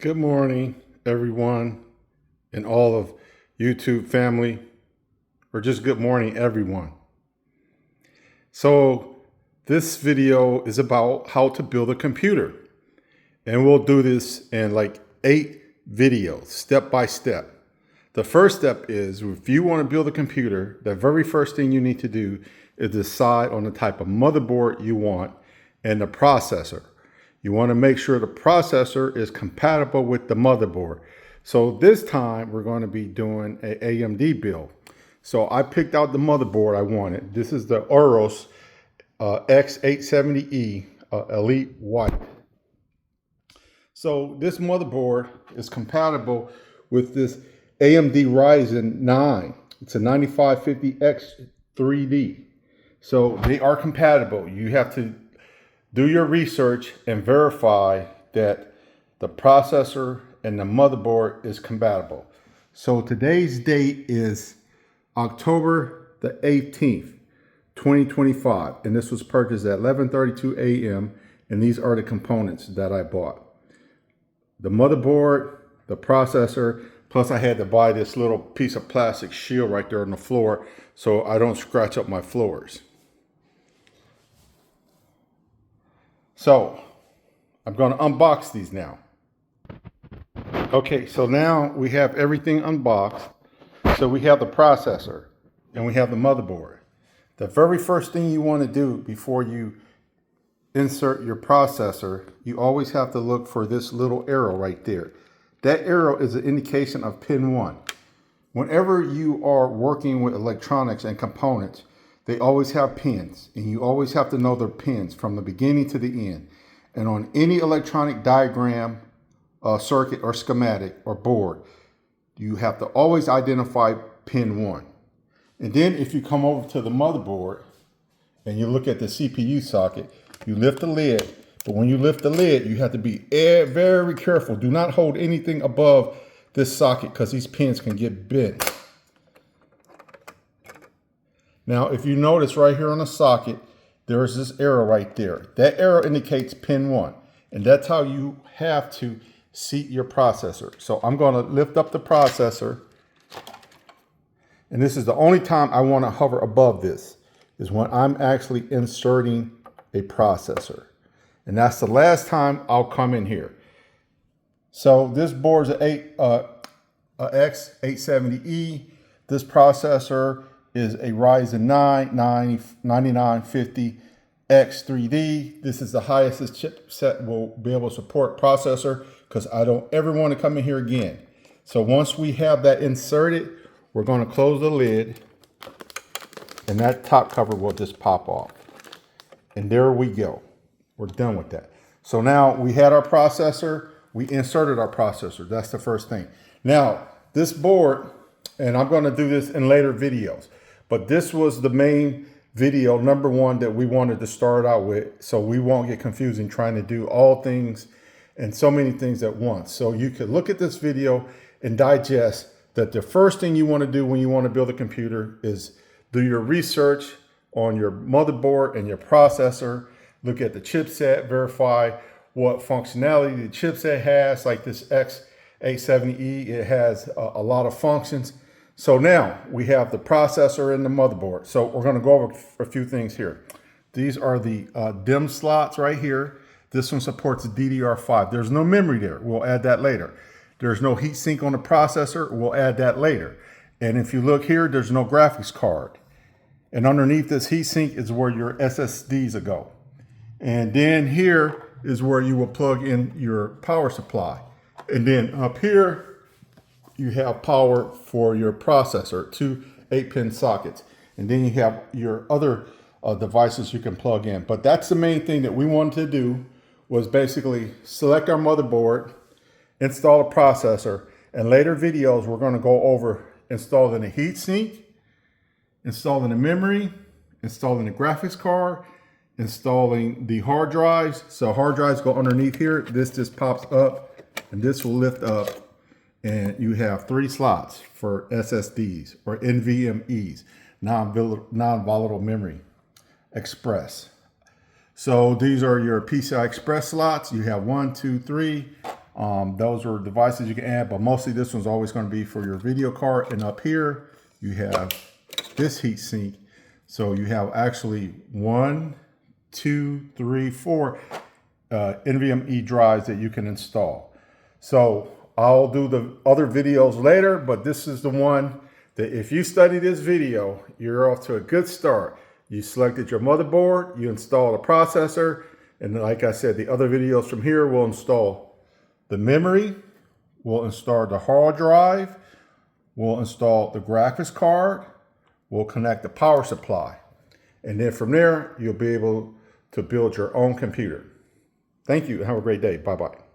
Good morning, everyone, and all of YouTube family, or just good morning, everyone. So this video is about how to build a computer, and we'll do this in like 8 videos, step by step. The first step is, if you want to build a computer, the very first thing you need to do is decide on the type of motherboard you want and the processor. You want to make sure the processor is compatible with the motherboard. So this time we're going to be doing an AMD build. So I picked out the motherboard I wanted. This is the Aorus X870E Elite White. So this motherboard is compatible with this AMD Ryzen 9. It's a 9550X 3D. So they are compatible. You have to do your research and verify that the processor and the motherboard is compatible. So today's date is October the 18th, 2025. And this was purchased at 11:32 a.m. And these are the components that I bought. The motherboard, the processor, plus I had to buy this little piece of plastic shield right there on the floor so I don't scratch up my floors. So I'm going to unbox these now. Okay, so now we have everything unboxed. So we have the processor and we have the motherboard. The very first thing you want to do before you insert your processor, you always have to look for this little arrow right there. That arrow is an indication of pin 1. Whenever you are working with electronics and components, they always have pins, and you always have to know their pins from the beginning to the end. And on any electronic diagram, circuit, or schematic, or board, you have to always identify pin 1. And then if you come over to the motherboard and you look at the CPU socket, you lift the lid. But when you lift the lid, you have to be very careful. Do not hold anything above this socket because these pins can get bent. Now, if you notice right here on the socket, there is this arrow right there. That arrow indicates pin 1. And that's how you have to seat your processor. So I'm going to lift up the processor. And this is the only time I want to hover above this, is when I'm actually inserting a processor. And that's the last time I'll come in here. So this board's an X870E. This processor is a Ryzen 9 9950X 3D. This is the highest this chipset will be able to support processor, because I don't ever want to come in here again. So once we have that inserted, we're going to close the lid and that top cover will just pop off. And there we go. We're done with that. So now we had our processor, we inserted our processor. That's the first thing. Now this board, and I'm going to do this in later videos, but this was the main video, number 1, that we wanted to start out with, so we won't get confusing trying to do all things and so many things at once. So you could look at this video and digest that the first thing you want to do when you want to build a computer is do your research on your motherboard and your processor. Look at the chipset, verify what functionality the chipset has, like this X870E. It has a lot of functions. So now we have the processor and the motherboard. So we're going to go over a few things here. These are the DIMM slots right here. This one supports DDR5. There's no memory there. We'll add that later. There's no heatsink on the processor. We'll add that later. And if you look here, there's no graphics card. And underneath this heatsink is where your SSDs will go. And then here is where you will plug in your power supply. And then up here, you have power for your processor, 2 8-pin sockets. And then you have your other devices you can plug in. But that's the main thing that we wanted to do, was basically select our motherboard, install a processor, and later videos we're going to go over installing a heatsink, installing the memory, installing the graphics card, installing the hard drives. So hard drives go underneath here. This just pops up and this will lift up, and you have 3 slots for SSDs or NVMEs, non-volatile memory express. So these are your PCI Express slots. You have 1, 2, 3 Those are devices you can add, but mostly this one's always going to be for your video card. And up here, you have this heat sink. So you have actually 1, 2, 3, 4 NVMe drives that you can install. So I'll do the other videos later, but this is the one that if you study this video, you're off to a good start. You selected your motherboard, you install the processor, and like I said, the other videos from here will install the memory, we'll install the hard drive, we'll install the graphics card, we'll connect the power supply. And then from there, you'll be able to build your own computer. Thank you and have a great day. Bye-bye.